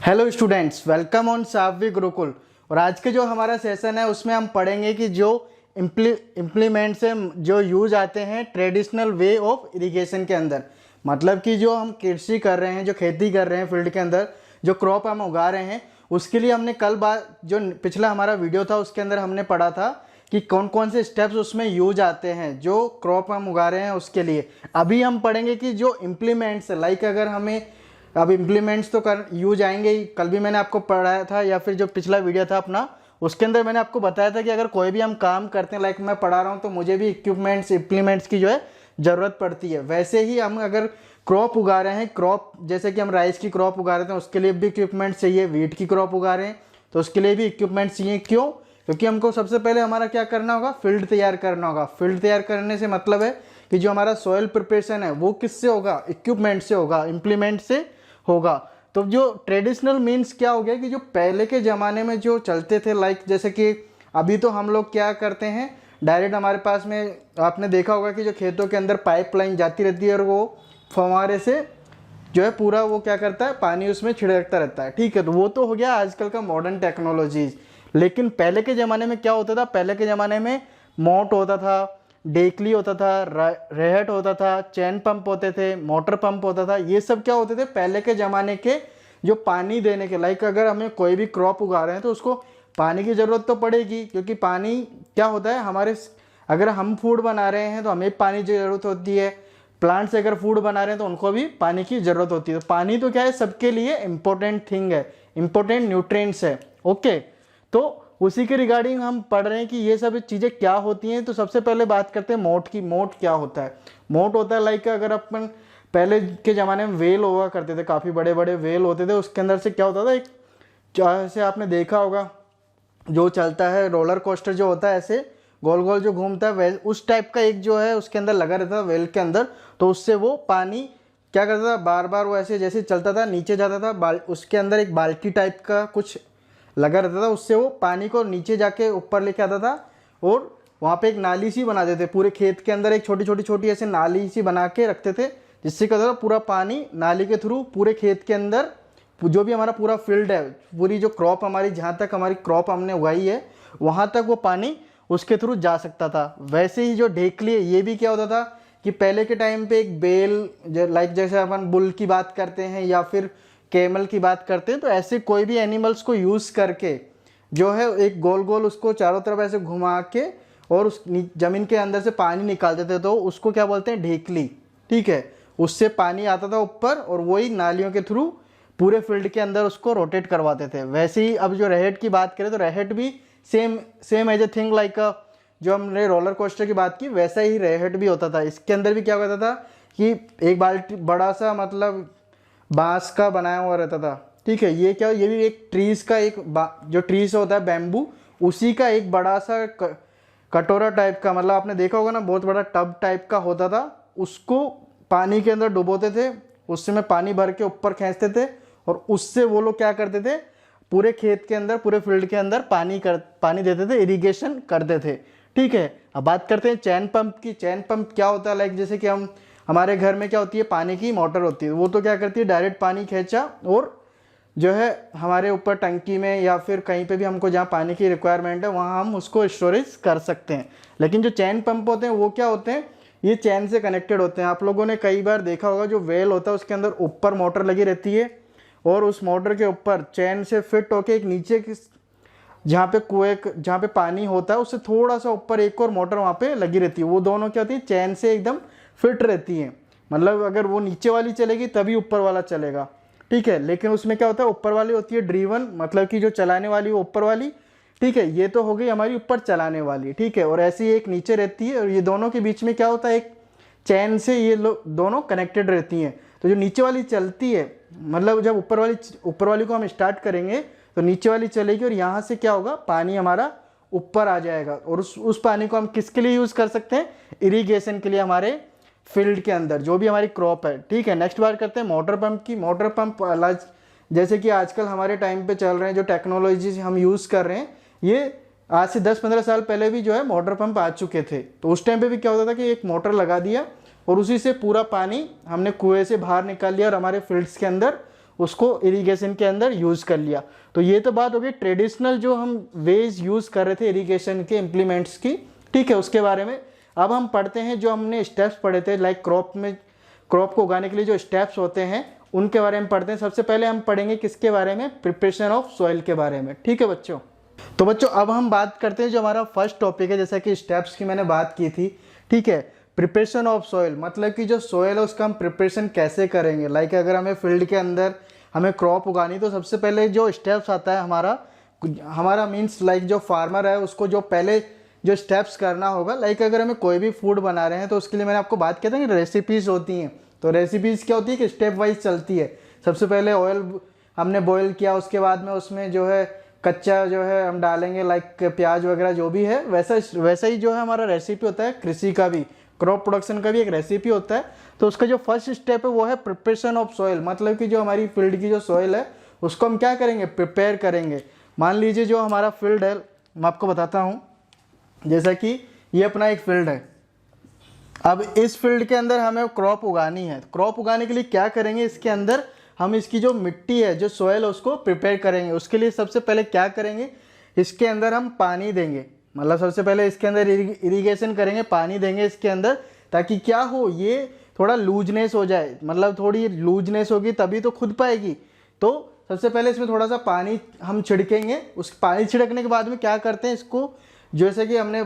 Hello students, welcome on साववी गुरुकुल। और आज के जो हमारा सेशन है उसमें हम पढ़ेंगे कि जो इम्प्लीमेंट्स हैं जो यूज आते हैं ट्रेडिशनल वे ऑफ इरिगेशन के अंदर। मतलब कि जो हम कृषि कर रहे हैं, जो खेती कर रहे हैं फील्ड के अंदर, जो क्रॉप हम उगा रहे हैं, उसके लिए हमने कल बात जो पिछला हमारा वीडियो था उसके अंदर हमने पढ़ा था कि कौन कौन से स्टेप्स उसमें यूज आते हैं जो क्रॉप हम उगा रहे हैं उसके लिए। अभी हम पढ़ेंगे कि जो इम्प्लीमेंट्स लाइक अगर हमें अब इम्प्लीमेंट्स तो कर यूज आएंगे ही। कल भी मैंने आपको पढ़ाया था या फिर जो पिछला वीडियो था अपना उसके अंदर मैंने आपको बताया था कि अगर कोई भी हम काम करते हैं, लाइक मैं पढ़ा रहा हूँ, तो मुझे भी इक्विपमेंट्स इम्प्लीमेंट्स की जो है ज़रूरत पड़ती है। वैसे ही हम अगर क्रॉप उगा रहे हैं, क्रॉप जैसे कि हम राइस की क्रॉप उगा रहे थे उसके लिए भी इक्विपमेंट्स चाहिए, वीट की क्रॉप उगा रहे हैं तो उसके लिए भी इक्विपमेंट्स चाहिए। क्यों? क्योंकि हमको सबसे पहले हमारा क्या करना होगा, फील्ड तैयार करना होगा। फील्ड तैयार करने से मतलब है कि जो हमारा सॉइल प्रिपरेशन है वो किससे होगा, इक्विपमेंट से होगा, इम्प्लीमेंट से होगा। तो जो ट्रेडिशनल मीन्स क्या हो गया कि जो पहले के ज़माने में जो चलते थे, लाइक जैसे कि अभी तो हम लोग क्या करते हैं, डायरेक्ट हमारे पास में आपने देखा होगा कि जो खेतों के अंदर पाइपलाइन जाती रहती है और वो फव्वारे से जो है पूरा वो क्या करता है, पानी उसमें छिड़कता रहता है। ठीक है, तो वो तो हो गया आजकल का मॉडर्न टेक्नोलॉजीज। लेकिन पहले के ज़माने में क्या होता था, पहले के ज़माने में मोट होता था, डेकली होता था, रेहट होता था, चैन पंप होते थे, मोटर पंप होता था। ये सब क्या होते थे पहले के ज़माने के जो पानी देने के, लाइक अगर हमें कोई भी क्रॉप उगा रहे हैं तो उसको पानी की ज़रूरत तो पड़ेगी, क्योंकि पानी क्या होता है हमारे, अगर हम फूड बना रहे हैं तो हमें पानी की ज़रूरत होती है, प्लांट्स अगर फूड बना रहे हैं तो उनको भी पानी की ज़रूरत होती है। तो पानी तो क्या है, सबके लिए इम्पोर्टेंट थिंग है, इम्पोर्टेंट न्यूट्रिएंट्स है। ओके, तो उसी के रिगार्डिंग हम पढ़ रहे हैं कि ये सब चीज़ें क्या होती हैं। तो सबसे पहले बात करते हैं मोट की। मोट क्या होता है? मोट होता है लाइक अगर अपन पहले के ज़माने में वेल हुआ करते थे, काफ़ी बड़े बड़े वेल होते थे, उसके अंदर से क्या होता था, एक जैसे आपने देखा होगा जो चलता है रोलर कोस्टर जो होता है ऐसे गोल गोल जो घूमता है, उस टाइप का एक जो है उसके अंदर लगा रहता था वेल के अंदर। तो उससे वो पानी क्या करता था, बार बार वो ऐसे जैसे चलता था नीचे जाता था, उसके अंदर एक बाल्टी टाइप का कुछ लगा रहता था, उससे वो पानी को नीचे जाके ऊपर लेके आता था और वहाँ पे एक नाली सी बना देते, पूरे खेत के अंदर एक छोटी छोटी छोटी ऐसे नाली सी बना के रखते थे, जिससे क्या होता था पूरा पानी नाली के थ्रू पूरे खेत के अंदर जो भी हमारा पूरा फील्ड है, पूरी जो क्रॉप हमारी, जहाँ तक हमारी क्रॉप हमने उगाई है वहाँ तक वो पानी उसके थ्रू जा सकता था। वैसे ही जो ढेकली है ये भी क्या होता था कि पहले के टाइम पे एक बेल, लाइक जैसे अपन बुल की बात करते हैं या फिर कैमल की बात करते हैं, तो ऐसे कोई भी एनिमल्स को यूज़ करके जो है एक गोल गोल उसको चारों तरफ ऐसे घुमा के और उस ज़मीन के अंदर से पानी निकालते थे, तो उसको क्या बोलते हैं, ढेकली। ठीक है, उससे पानी आता था ऊपर और वही नालियों के थ्रू पूरे फील्ड के अंदर उसको रोटेट करवाते थे। वैसे ही अब जो रेहेट की बात करें तो रेहेट भी same as a thing like जो हमने रोलर कोस्टर की बात की वैसा ही रेहेट भी होता था। इसके अंदर भी क्या होता था कि एक बाल्टी बड़ा सा मतलब बांस का बनाया हुआ रहता था। ठीक है, ये क्या, ये भी एक ट्रीज का एक जो ट्रीज होता है बैम्बू, उसी का एक बड़ा सा कटोरा टाइप का, मतलब आपने देखा होगा ना, बहुत बड़ा टब टाइप का होता था। उसको पानी के अंदर डुबोते थे, उससे में पानी भर के ऊपर खींचते थे और उससे वो लोग क्या करते थे, पूरे खेत के अंदर, पूरे फील्ड के अंदर पानी देते थे, इरिगेशन करते थे। ठीक है, अब बात करते हैं चैन पंप की। चैन पंप क्या होता है, लाइक जैसे कि हम हमारे घर में क्या होती है, पानी की मोटर होती है, वो तो क्या करती है, डायरेक्ट पानी खींचा और जो है हमारे ऊपर टंकी में या फिर कहीं पे भी हमको जहाँ पानी की रिक्वायरमेंट है वहाँ हम उसको स्टोरेज कर सकते हैं। लेकिन जो चैन पंप होते हैं वो क्या होते हैं, ये चैन से कनेक्टेड होते हैं। आप लोगों ने कई बार देखा होगा जो वेल होता है उसके अंदर ऊपर मोटर लगी रहती है और उस मोटर के ऊपर चैन से फिट होके एक नीचे की जहाँ पे कुएं, जहाँ पे पानी होता है उससे थोड़ा सा ऊपर एक और मोटर वहाँ पे लगी रहती है। वो दोनों क्या होती है, चैन से एकदम फिट रहती हैं। मतलब अगर वो नीचे वाली चलेगी तभी ऊपर वाला चलेगा। ठीक है, लेकिन उसमें क्या होता है, ऊपर वाली होती है ड्रीवन, मतलब कि जो चलाने वाली वो ऊपर वाली। ठीक है, ये तो हो गई हमारी ऊपर चलाने वाली। ठीक है, और ऐसे ही एक नीचे रहती है और ये दोनों के बीच में क्या होता है, एक चैन से ये दोनों कनेक्टेड रहती हैं। तो जो नीचे वाली चलती है, मतलब जब ऊपर वाली को हम स्टार्ट करेंगे तो नीचे वाली चलेगी और यहाँ से क्या होगा, पानी हमारा ऊपर आ जाएगा और उस पानी को हम किसके लिए यूज़ कर सकते हैं, इरिगेशन के लिए, हमारे फील्ड के अंदर जो भी हमारी क्रॉप है। ठीक है, नेक्स्ट बात करते हैं मोटर पंप की। मोटर पंप जैसे कि आजकल हमारे टाइम पे चल रहे हैं, जो टेक्नोलॉजी हम यूज़ कर रहे हैं, ये आज से 10-15 साल पहले भी जो है मोटर पंप आ चुके थे। तो उस टाइम पे भी क्या होता था कि एक मोटर लगा दिया और उसी से पूरा पानी हमने कुएं से बाहर निकाल लिया और हमारे फील्ड्स के अंदर उसको इरिगेशन के अंदर यूज़ कर लिया। तो ये तो बात हो गई ट्रेडिशनल जो हम वेज यूज़ कर रहे थे इरिगेशन के इम्प्लीमेंट्स की, ठीक है, उसके बारे में। अब हम पढ़ते हैं जो हमने स्टेप्स पढ़े थे, लाइक क्रॉप को उगाने के लिए जो स्टेप्स होते हैं उनके बारे में पढ़ते हैं। सबसे पहले हम पढ़ेंगे किसके बारे में, प्रिपरेशन ऑफ सॉइल के बारे में, ठीक है बच्चों। तो बच्चों अब हम बात करते हैं जो हमारा फर्स्ट टॉपिक है, जैसा कि स्टेप्स की मैंने बात की थी, ठीक है। प्रिपरेशन ऑफ सॉइल मतलब कि जो सॉइल है उसका हम प्रिपरेशन कैसे करेंगे। लाइक अगर हमें फील्ड के अंदर हमें क्रॉप उगानी, तो सबसे पहले जो स्टेप्स आता है हमारा मीन्स लाइक जो फार्मर है उसको जो पहले जो स्टेप्स करना होगा, लाइक अगर हमें कोई भी फूड बना रहे हैं तो उसके लिए मैंने आपको बात किया था कि रेसिपीज़ होती हैं। तो रेसिपीज़ क्या होती है कि स्टेप वाइज चलती है। सबसे पहले ऑयल हमने बॉयल किया, उसके बाद में उसमें जो है कच्चा जो है हम डालेंगे, लाइक प्याज वगैरह जो भी है, वैसा ही जो है हमारा रेसिपी होता है कृषि का भी, क्रॉप प्रोडक्शन का भी एक रेसिपी होता है। तो उसका जो फर्स्ट स्टेप है वो है प्रिपरेशन ऑफ सॉइल, मतलब कि जो हमारी फील्ड की जो सॉइल है उसको हम क्या करेंगे, प्रिपेयर करेंगे। मान लीजिए जो हमारा फील्ड है, मैं आपको बताता हूँ, जैसा कि ये अपना एक फील्ड है। अब इस फील्ड के अंदर हमें क्रॉप उगानी है। क्रॉप उगाने के लिए क्या करेंगे, इसके अंदर हम इसकी जो मिट्टी है, जो सॉइल है, उसको प्रिपेयर करेंगे। उसके लिए सबसे पहले क्या करेंगे, इसके अंदर हम पानी देंगे, मतलब सबसे पहले इसके अंदर इरिगेशन करेंगे, पानी देंगे इसके अंदर, ताकि क्या हो, ये थोड़ा लूजनेस हो जाए, मतलब थोड़ी लूजनेस होगी तभी तो खुद पाएगी। तो सबसे पहले इसमें थोड़ा सा पानी हम छिड़केंगे। उस पानी छिड़कने के बाद में क्या करते हैं, इसको जैसे कि हमने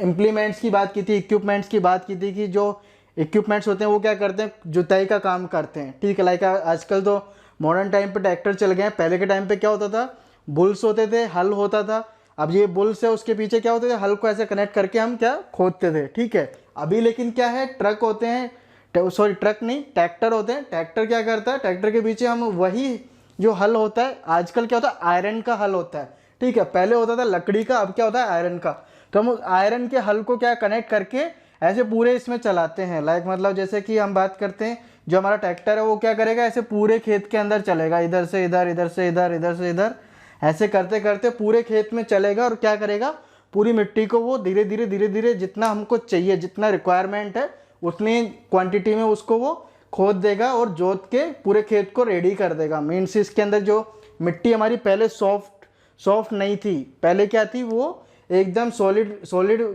इम्प्लीमेंट्स की बात की थी, इक्विपमेंट्स की बात की थी, कि जो इक्विपमेंट्स होते हैं वो क्या करते हैं, जुताई का काम करते हैं, ठीक है। लाइक आजकल तो मॉडर्न टाइम पे ट्रैक्टर चल गए हैं। पहले के टाइम पे क्या होता था, बुल्स होते थे, हल होता था। अब ये बुल्स है, उसके पीछे क्या होते थे, हल को ऐसे कनेक्ट करके हम क्या खोदते थे, ठीक है। अभी लेकिन क्या है, ट्रक होते हैं, सॉरी ट्रक नहीं, ट्रैक्टर होते हैं। ट्रैक्टर क्या करता है, ट्रैक्टर के पीछे हम वही जो हल होता है, आजकल क्या होता है, आयरन का हल होता है, ठीक है। पहले होता था लकड़ी का, अब क्या होता है, आयरन का। तो हम आयरन के हल को क्या कनेक्ट करके ऐसे पूरे इसमें चलाते हैं। लाइक मतलब जैसे कि हम बात करते हैं, जो हमारा ट्रैक्टर है वो क्या करेगा, ऐसे पूरे खेत के अंदर चलेगा, इधर से इधर, इधर से इधर, इधर से इधर, ऐसे करते करते पूरे खेत में चलेगा। और क्या करेगा, पूरी मिट्टी को वो धीरे धीरे जितना हमको चाहिए, जितना रिक्वायरमेंट है उतनी क्वांटिटी में उसको वो खोद देगा और जोत के पूरे खेत को रेडी कर देगा। मीन्स इसके अंदर जो मिट्टी हमारी पहले सॉफ्ट नहीं थी, पहले क्या थी, वो एकदम सॉलिड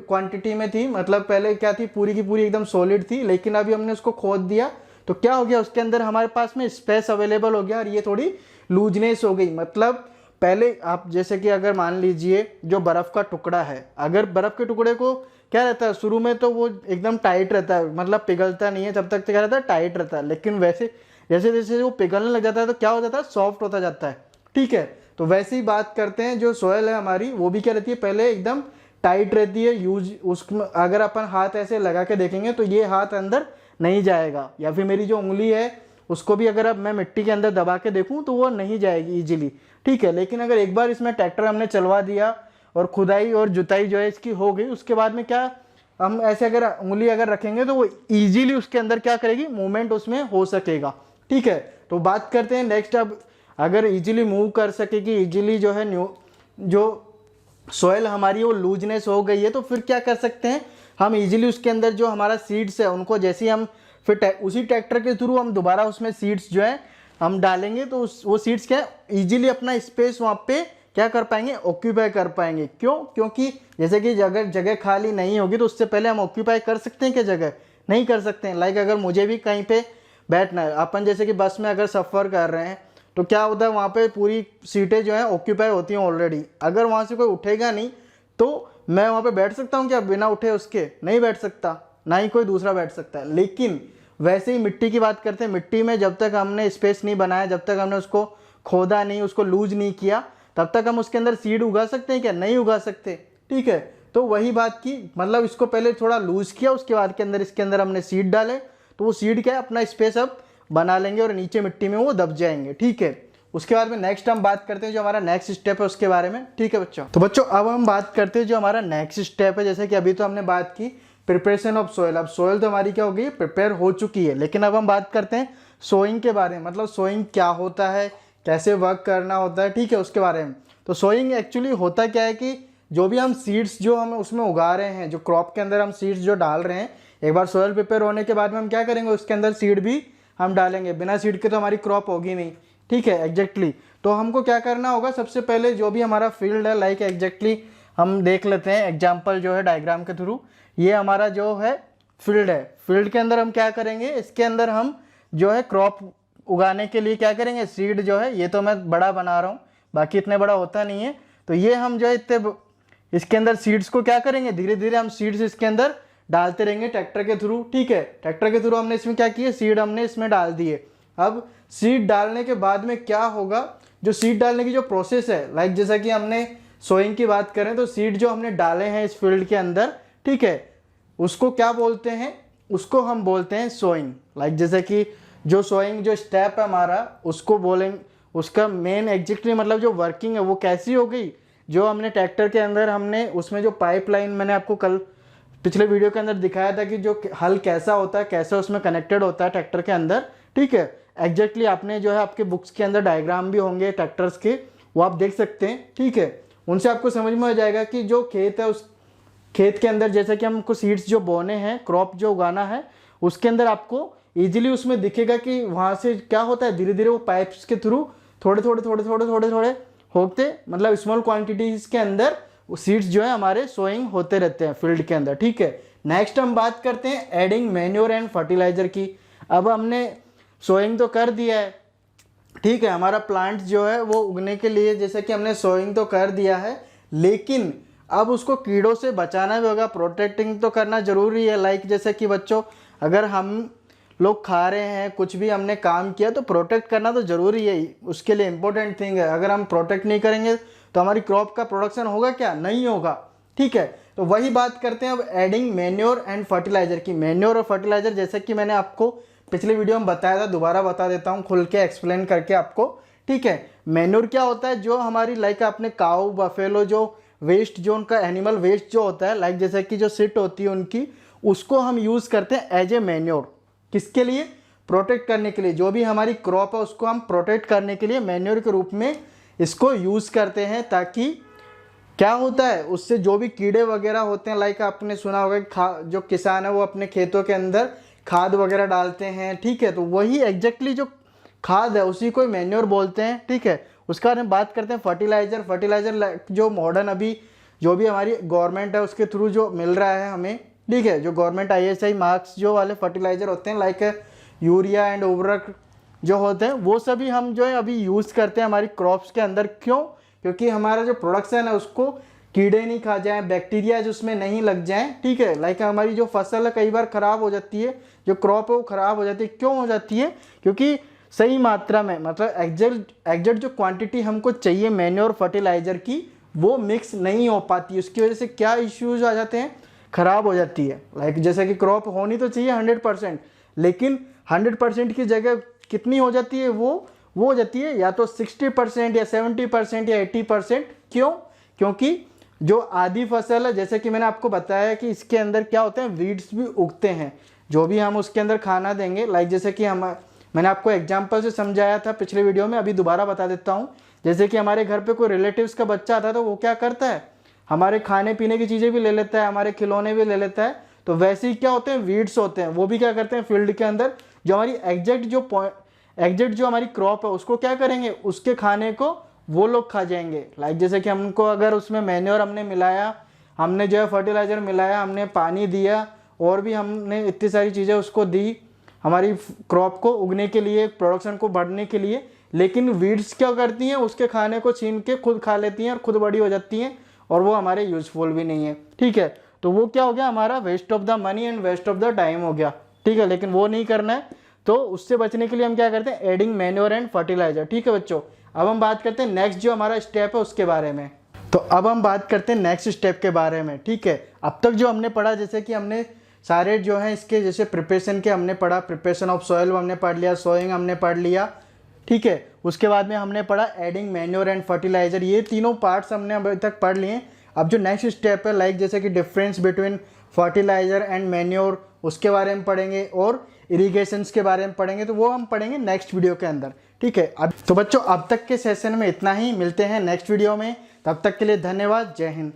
क्वांटिटी में थी, मतलब पहले क्या थी, पूरी की पूरी एकदम सॉलिड थी। लेकिन अभी हमने उसको खोद दिया तो क्या हो गया, उसके अंदर हमारे पास में स्पेस अवेलेबल हो गया और ये थोड़ी लूजनेस हो गई। मतलब पहले आप जैसे कि अगर मान लीजिए जो बर्फ़ का टुकड़ा है, अगर बर्फ़ के टुकड़े को क्या रहता है, शुरू में तो वो एकदम टाइट रहता है, मतलब पिघलता नहीं है, तब तक तो क्या रहता है, टाइट रहता है। लेकिन वैसे जैसे जैसे वो पिघलने लग जाता है तो क्या हो जाता है, सॉफ्ट होता जाता है, ठीक है। तो वैसे ही बात करते हैं, जो सॉइल है हमारी वो भी क्या रहती है, पहले एकदम टाइट रहती है। उसमें अगर अपन हाथ ऐसे लगा के देखेंगे तो ये हाथ अंदर नहीं जाएगा, या फिर मेरी जो उंगली है उसको भी अगर अब मैं मिट्टी के अंदर दबा के देखूं तो वो नहीं जाएगी इजीली, ठीक है। लेकिन अगर एक बार इसमें ट्रैक्टर हमने चलवा दिया और खुदाई और जुताई जो है इसकी हो गई, उसके बाद में क्या, हम ऐसे अगर उंगली अगर रखेंगे तो वो ईजिली उसके अंदर क्या करेगी, मूवमेंट उसमें हो सकेगा, ठीक है। तो बात करते हैं नेक्स्ट। अब अगर इजीली मूव कर सकेगी, इजीली जो है जो सॉइल हमारी वो लूजनेस हो गई है, तो फिर क्या कर सकते हैं हम, इजीली उसके अंदर जो हमारा सीड्स है उनको जैसे ही हम फिर उसी ट्रैक्टर के थ्रू हम दोबारा उसमें सीड्स जो है हम डालेंगे, तो वो सीड्स क्या इजीली अपना स्पेस वहाँ पे क्या कर पाएंगे, ऑक्यूपाई कर पाएंगे। क्यों, क्योंकि जैसे कि जगह खाली नहीं होगी तो उससे पहले हम ऑक्यूपाई कर सकते हैं क्या, जगह नहीं कर सकते हैं। लाइक अगर मुझे भी कहीं पे बैठना है, अपन जैसे कि बस में अगर सफ़र कर रहे हैं तो क्या होता है, वहाँ पे पूरी सीटें जो हैं ऑक्यूपाई होती हैं ऑलरेडी। अगर वहाँ से कोई उठेगा नहीं तो मैं वहाँ पे बैठ सकता हूँ क्या, बिना उठे उसके नहीं बैठ सकता, ना ही कोई दूसरा बैठ सकता है। लेकिन वैसे ही मिट्टी की बात करते हैं, मिट्टी में जब तक हमने स्पेस नहीं बनाया, जब तक हमने उसको खोदा नहीं, उसको लूज नहीं किया, तब तक हम उसके अंदर सीड उगा सकते हैं क्या, नहीं उगा सकते, ठीक है। तो वही बात की, मतलब इसको पहले थोड़ा लूज किया, उसके बाद के अंदर इसके अंदर हमने सीड डाले, तो वो सीड क्या है, अपना स्पेस अब बना लेंगे और नीचे मिट्टी में वो दब जाएंगे, ठीक है। उसके बाद में नेक्स्ट हम बात करते हैं जो हमारा नेक्स्ट स्टेप है उसके बारे में, ठीक है बच्चों। तो बच्चों अब हम बात करते हैं जो हमारा नेक्स्ट स्टेप है। जैसे कि अभी तो हमने बात की प्रिपरेशन ऑफ सॉइल, अब सॉइल तो हमारी क्या हो गई, प्रिपेयर हो चुकी है। लेकिन अब हम बात करते हैं सोइंग के बारे में, मतलब सोइंग क्या होता है, कैसे वर्क करना होता है, ठीक है, उसके बारे में। तो सोइंग एक्चुअली होता क्या है कि जो भी हम सीड्स जो हम उसमें उगा रहे हैं, जो क्रॉप के अंदर हम सीड्स जो डाल रहे हैं, एक बार सॉइल प्रिपेयर होने के बाद में हम क्या करेंगे, उसके अंदर सीड भी हम डालेंगे, बिना सीड के तो हमारी क्रॉप होगी नहीं, ठीक है एग्जैक्टली। तो हमको क्या करना होगा, सबसे पहले जो भी हमारा फील्ड है लाइक एग्जैक्टली हम देख लेते हैं एग्जाम्पल जो है डायग्राम के थ्रू। ये हमारा जो है फील्ड है, फील्ड के अंदर हम क्या करेंगे, इसके अंदर हम जो है क्रॉप उगाने के लिए क्या करेंगे, सीड जो है, ये तो मैं बड़ा बना रहा हूँ, बाकी इतने बड़ा होता नहीं है, तो ये हम जो है इतने इसके अंदर सीड्स को क्या करेंगे, धीरे धीरे हम सीड्स इसके अंदर डालते रहेंगे ट्रैक्टर के थ्रू, ठीक है। ट्रैक्टर के थ्रू हमने इसमें क्या किया, सीड हमने इसमें डाल दिए। अब सीड डालने के बाद में क्या होगा, जो सीड डालने की जो प्रोसेस है, लाइक जैसा कि हमने सोइंग की बात करें तो सीड जो हमने डाले हैं इस फील्ड के अंदर, ठीक है, उसको क्या बोलते हैं, उसको हम बोलते हैं सोइंग। लाइक जैसे कि जो सोइंग जो स्टेप है हमारा, उसको बोलेंगे, उसका मेन एग्जैक्टली मतलब जो वर्किंग है वो कैसी हो गई, जो हमने ट्रैक्टर के अंदर हमने उसमें जो पाइपलाइन, मैंने आपको कल पिछले वीडियो के अंदर दिखाया था कि जो हल कैसा होता है, कैसे उसमें कनेक्टेड होता है ट्रैक्टर के अंदर, ठीक है एग्जैक्टली। आपने जो है आपके बुक्स के अंदर डायग्राम भी होंगे ट्रैक्टर्स के, वो आप देख सकते हैं, ठीक है। उनसे आपको समझ में आ जाएगा कि जो खेत है उस खेत के अंदर जैसे कि हमको सीड्स जो बोने हैं, क्रॉप जो उगाना है, उसके अंदर आपको इजीली उसमें दिखेगा कि वहाँ से क्या होता है, धीरे धीरे वो पाइप्स के थ्रू थोड़े थोड़े थोड़े थोड़े थोड़े थोड़े होते, मतलब स्मॉल क्वांटिटीज के अंदर सीड्स जो है हमारे सोइंग होते रहते हैं फील्ड के अंदर, ठीक है। नेक्स्ट हम बात करते हैं एडिंग मैन्योर एंड फर्टिलाइजर की। अब हमने सोइंग तो कर दिया है, ठीक है, हमारा प्लांट जो है वो उगने के लिए जैसे कि हमने सोइंग तो कर दिया है, लेकिन अब उसको कीड़ों से बचाना भी होगा, प्रोटेक्टिंग तो करना जरूरी है। लाइक जैसे कि बच्चों, अगर हम लोग खा रहे हैं, कुछ भी हमने काम किया तो प्रोटेक्ट करना तो जरूरी है, उसके लिए इंपॉर्टेंट थिंग है। अगर हम प्रोटेक्ट नहीं करेंगे तो हमारी क्रॉप का प्रोडक्शन होगा क्या, नहीं होगा, ठीक है। तो वही बात करते हैं अब एडिंग मैन्योर एंड फर्टिलाइजर की। मैन्योर और फर्टिलाइजर जैसे कि मैंने आपको पिछले वीडियो में बताया था, दोबारा बता देता हूँ खुल के एक्सप्लेन करके आपको, ठीक है। मैन्योर क्या होता है, जो हमारी लाइक आपने काऊ बफेलो जो वेस्ट, जो उनका एनिमल वेस्ट जो होता है, लाइक जैसे कि जो सिट होती है उनकी, उसको हम यूज़ करते हैं एज ए मैन्योर। किसके लिए, प्रोटेक्ट करने के लिए, जो भी हमारी क्रॉप है उसको हम प्रोटेक्ट करने के लिए मैन्योर के रूप में इसको यूज़ करते हैं, ताकि क्या होता है उससे जो भी कीड़े वगैरह होते हैं, लाइक आपने सुना होगा जो किसान है वो अपने खेतों के अंदर खाद वगैरह डालते हैं, ठीक है, तो वही एग्जैक्टली जो खाद है उसी को मैन्योर बोलते हैं, ठीक है। उसके बाद हम बात करते हैं फर्टिलाइजर। फर्टिलाइजर जो मॉडर्न अभी जो भी हमारी गवर्नमेंट है उसके थ्रू जो मिल रहा है हमें, ठीक है, जो गवर्नमेंट ISI मार्क्स जो वाले फर्टिलाइजर होते हैं, लाइक यूरिया एंड उर्वरक जो होते हैं, वो सभी हम जो है अभी यूज़ करते हैं हमारी क्रॉप्स के अंदर। क्यों, क्योंकि हमारा जो प्रोडक्शन है उसको कीड़े नहीं खा जाएं, बैक्टीरिया जो उसमें नहीं लग जाएं, ठीक है। लाइक हमारी जो फसल है कई बार ख़राब हो जाती है, जो क्रॉप है वो ख़राब हो जाती है। क्यों हो जाती है, क्योंकि सही मात्रा में, मतलब एग्जैक्ट जो क्वांटिटी हमको चाहिए मैन्योर फर्टिलाइजर की, वो मिक्स नहीं हो पाती। उसकी वजह से क्या इश्यूज आ जाते हैं, ख़राब हो जाती है। लाइक जैसे कि क्रॉप होनी तो चाहिए 100%, लेकिन 100% की जगह कितनी हो जाती है, वो हो जाती है या तो 60% या 70% या 80%। क्यों, क्योंकि जो आधी फसल है, जैसे कि मैंने आपको बताया कि इसके अंदर क्या होते हैं, वीड्स भी उगते हैं, जो भी हम उसके अंदर खाना देंगे, लाइक जैसे कि मैंने आपको एग्जांपल से समझाया था पिछले वीडियो में, अभी दोबारा बता देता हूँ। जैसे कि हमारे घर पे कोई रिलेटिव्स का बच्चा आता है तो वो क्या करता है, हमारे खाने पीने की चीज़ें भी ले लेता है, हमारे खिलौने भी ले लेता है। तो वैसे ही क्या होते हैं, वीड्स होते हैं, वो भी क्या करते हैं फील्ड के अंदर, जो हमारी एग्जैक्ट जो हमारी क्रॉप है उसको क्या करेंगे, उसके खाने को वो लोग खा जाएंगे। लाइक जैसे कि हमको अगर उसमें मैन्योर हमने मिलाया, हमने जो है फर्टिलाइजर मिलाया, हमने पानी दिया, और भी हमने इतनी सारी चीज़ें उसको दी हमारी क्रॉप को उगने के लिए, प्रोडक्शन को बढ़ने के लिए, लेकिन वीड्स क्या करती हैं, उसके खाने को छीन के खुद खा लेती हैं और खुद बड़ी हो जाती हैं, और वो हमारे यूजफुल भी नहीं है, ठीक है। तो वो क्या हो गया, हमारा waste of the money and waste of the time हो गया, ठीक है। लेकिन वो नहीं करना है, तो उससे बचने के लिए हम क्या करते हैं, एडिंग मैन्योर एंड फर्टिलाइजर, ठीक है बच्चों। अब हम बात करते हैं नेक्स्ट जो हमारा स्टेप है उसके बारे में। तो अब हम बात करते हैं नेक्स्ट स्टेप के बारे में, ठीक है। अब तक जो हमने पढ़ा, जैसे कि हमने सारे जो हैं इसके जैसे प्रिपरेशन के हमने पढ़ा, प्रिपरेशन ऑफ सॉइल हमने पढ़ लिया, सोइंग हमने पढ़ लिया, ठीक है। उसके बाद में हमने पढ़ा एडिंग मैन्योर एंड फर्टिलाइजर, ये तीनों पार्ट्स हमने अभी तक पढ़ लिए। अब जो नेक्स्ट स्टेप है, लाइक जैसे कि difference between fertiliser and manure, उसके बारे में पढ़ेंगे, और इरिगेशंस के बारे में पढ़ेंगे, तो वो हम पढ़ेंगे नेक्स्ट वीडियो के अंदर, ठीक है। अब तो बच्चों अब तक के सेशन में इतना ही, मिलते हैं नेक्स्ट वीडियो में, तब तक के लिए धन्यवाद, जय हिंद।